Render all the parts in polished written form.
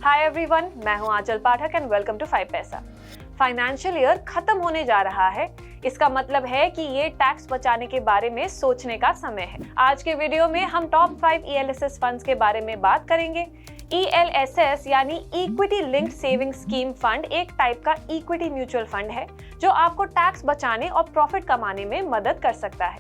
Hi everyone, मैं हूं आंचल पाठक and welcome to 5 पैसा। फाइनेंशियल ईयर खत्म होने जा रहा है। इसका मतलब है कि ये टैक्स बचाने के बारे में सोचने का समय है। आज के वीडियो में हम टॉप 5 ELSS फंड्स के बारे में बात करेंगे। ELSS यानी equity linked saving scheme fund एक टाइप का इक्विटी म्यूचुअल फंड है जो आपको टैक्स बचाने और प्रॉफिट कमाने में मदद कर सकता है।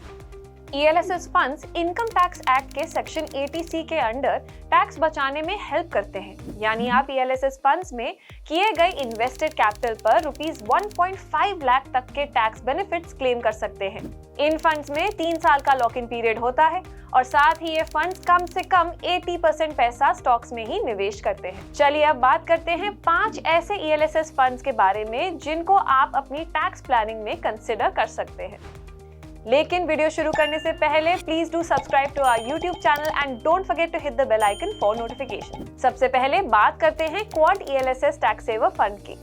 ELSS funds income tax act के सेक्शन 80C के अंडर टैक्स बचाने में हेल्प करते हैं। यानी आप ELSS फंड्स में किए गए इन्वेस्टेड कैपिटल पर रुपीस 1.5 लाख तक के टैक्स बेनिफिट्स क्लेम कर सकते हैं। इन फंड्स में 3 साल का लॉक इन पीरियड होता है और साथ ही ये फंड्स कम से कम 80% पैसा स्टॉक्स में ही निवेश करते हैं। चलिए अब बात करते हैं 5 ऐसे ELSS फंड्स के बारे में जिनको आप अपनी टैक्स प्लानिंग में कंसिडर कर सकते हैं। लेकिन वीडियो शुरू करने से पहले please do subscribe to our YouTube channel and don't forget to hit the bell icon for notification. सबसे पहले बात करते हैं Quant ELSS tax saver fund की।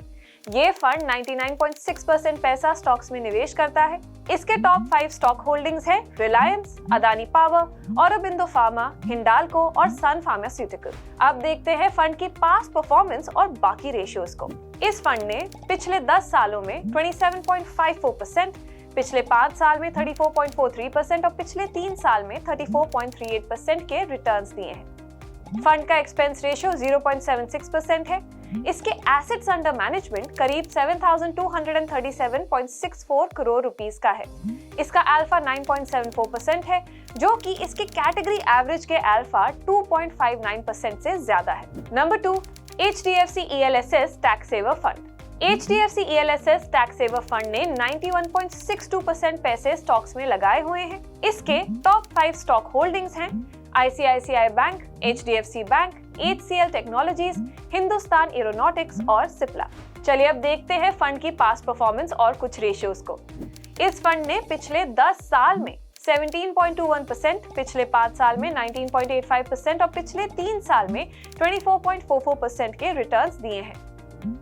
ये फंड 99.6% पैसा स्टॉक्स में निवेश करता है। इसके टॉप 5 स्टॉक होल्डिंग्स है रिलायंस, अदानी पावर, औरोबिंदो फार्मा, हिंडाल्को और सन फार्मास्यूटिकल। अब देखते हैं फंड की पास्ट परफॉर्मेंस और बाकी रेशियोज को। इस फंड ने पिछले 10 सालों में 27.54%, पिछले 5 साल में 34.43% और पिछले 3 साल में 34.38% के रिटर्न्स दिए हैं। फंड का एक्सपेंस रेशियो 0.76% है। इसके एसेट्स अंडर मैनेजमेंट करीब 7,237.64 करोड़ रुपीस का है। इसका अल्फा 9.74% है जो कि इसके कैटेगरी एवरेज के अल्फा 2.59% से ज्यादा है। Number 2, HDFC ELSS tax saver fund. HDFC ELSS tax saver fund ने 91.62% पैसे स्टॉक्स में लगाए हुए हैं। इसके टॉप 5 स्टॉक होल्डिंग्स हैं ICICI bank, HDFC bank, HCL technologies, Hindustan aeronautics और सिप्ला। चलिए अब देखते हैं फंड की पास्ट परफॉर्मेंस और कुछ रेशियोज को। इस फंड ने पिछले 10 साल में 17.21%, पिछले 5 साल में 19.85% और पिछले 3 साल में 24.44% के रिटर्न्स दिए हैं।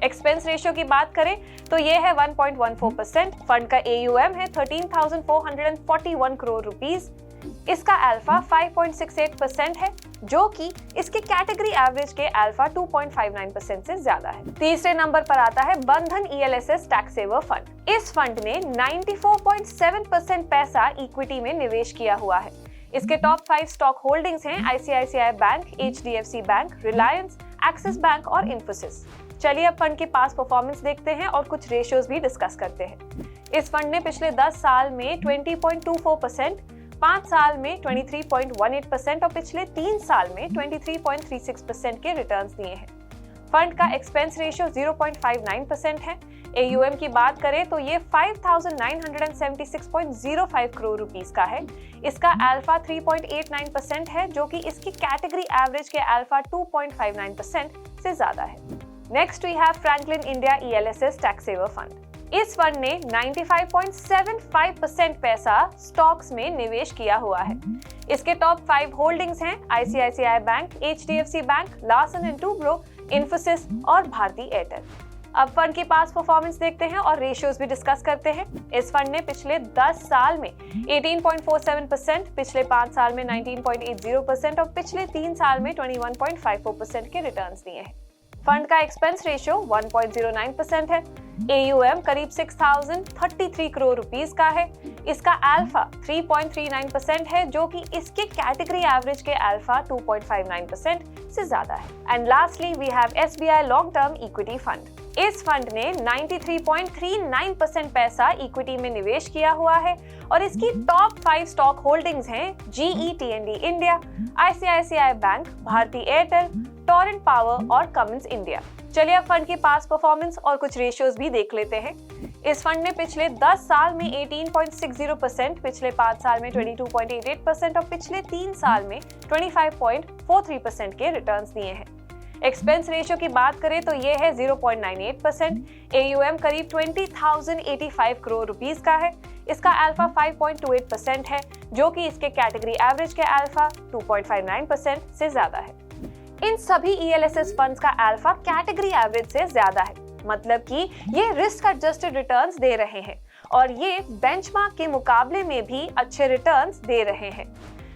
एक्सपेंस रेशियो की बात करें तो ये है 1.14%। फंड का AUM है 13,441 करोड़ रुपीस। इसका अल्फा 5.68% है जो कि इसके कैटेगरी एवरेज के अल्फा 2.59% से ज्यादा है। तीसरे नंबर पर आता है बंधन ELSS टैक्स सेवर फंड। इस फंड ने 94.7% पैसा इक्विटी में निवेश किया हुआ है। इसके टॉप 5 स्टॉक होल्डिंग्स हैं ICICI bank, HDFC bank, Reliance, axis bank और इन्फोसिस। चलिए अब फंड की पास्ट परफॉर्मेंस देखते हैं और कुछ रेशियोज भी डिस्कस करते हैं। इस फंड ने पिछले 10 साल में 20.24%, 5 साल में 23.18% और पिछले 3 साल में 23.36% के रिटर्न्स दिए हैं। फंड का एक्सपेंस रेशियो 0.59% है। AUM की बात करें तो ये 5,976.05 करोड़ रुपीस का है। इसका अल्फा 3.89% है जो कि इसकी कैटेगरी एवरेज के अल्फा 2.59% से ज्यादा है। Next we have Franklin India ELSS tax saver fund. इस फंड ने 95.75% पैसा स्टॉक्स में निवेश किया हुआ है। इसके टॉप 5 होल्डिंग्स हैं ICICI bank, HDFC bank, Larsen and Toubro, Infosys और भारती एयरटेल। अब फंड की पास्ट परफॉर्मेंस देखते हैं और रेशियोज भी डिस्कस करते हैं। इस फंड ने पिछले 10 साल में 18.47%, पिछले 5 साल में 19.80% और पिछले 3 साल में 21.54% के रिटर्न्स दिए हैं। फंड का एक्सपेंस रेशियो 1.09% है। AUM करीब 6,033 करोड़ रुपीस का है। इसका अल्फा 3.39% है जो कि इसके कैटेगरी एवरेज के अल्फा 2.59% से ज्यादा है। And lastly we have SBI long term equity fund. इस फंड ने 93.39% पैसा इक्विटी में निवेश किया हुआ है और इसकी टॉप 5 स्टॉक होल्डिंग्स हैं GE T&D India, ICICI bank, Bharti Airtel, Torrent power और कमिंस इंडिया। चलिए अब फंड की पास्ट परफॉर्मेंस और कुछ रेशियोज भी देख लेते हैं। इस फंड ने पिछले 10 साल में 18.60%, पिछले 5 साल में 22.88% और पिछले 3 साल में 25.43% के रिटर्न्स दिए हैं। एक्सपेंस रेशियो की बात करें तो ये है 0.98%। AUM करीब 20,085 करोड़ रुपीस का है। इसका अल्फा 5.28% है जो कि इसके कैटेगरी एवरेज के अल्फा 2.59% से ज्यादा है। इन सभी ELSS फंड्स का अल्फा कैटेगरी एवरेज से ज्यादा है, मतलब कि ये रिस्क एडजस्टेड रिटर्न्स दे रहे हैं और ये बेंचमार्क के मुकाबले में भी अच्छे रिटर्न्स दे रहे हैं।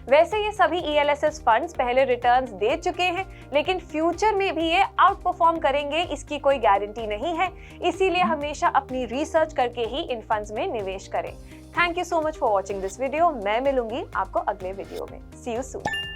वैसे ये सभी ELSS फंड्स पहले रिटर्न्स दे चुके हैं, लेकिन फ्यूचर में भी ये आउट परफॉर्म करेंगे इसकी कोई गारंटी नहीं है। इसीलिए हमेशा अपनी रिसर्च करके ही इन फंड्स में निवेश करें। Thank you so much for watching this video. मैं मिलूंगी आपको अगले वीडियो में। सी यू सून।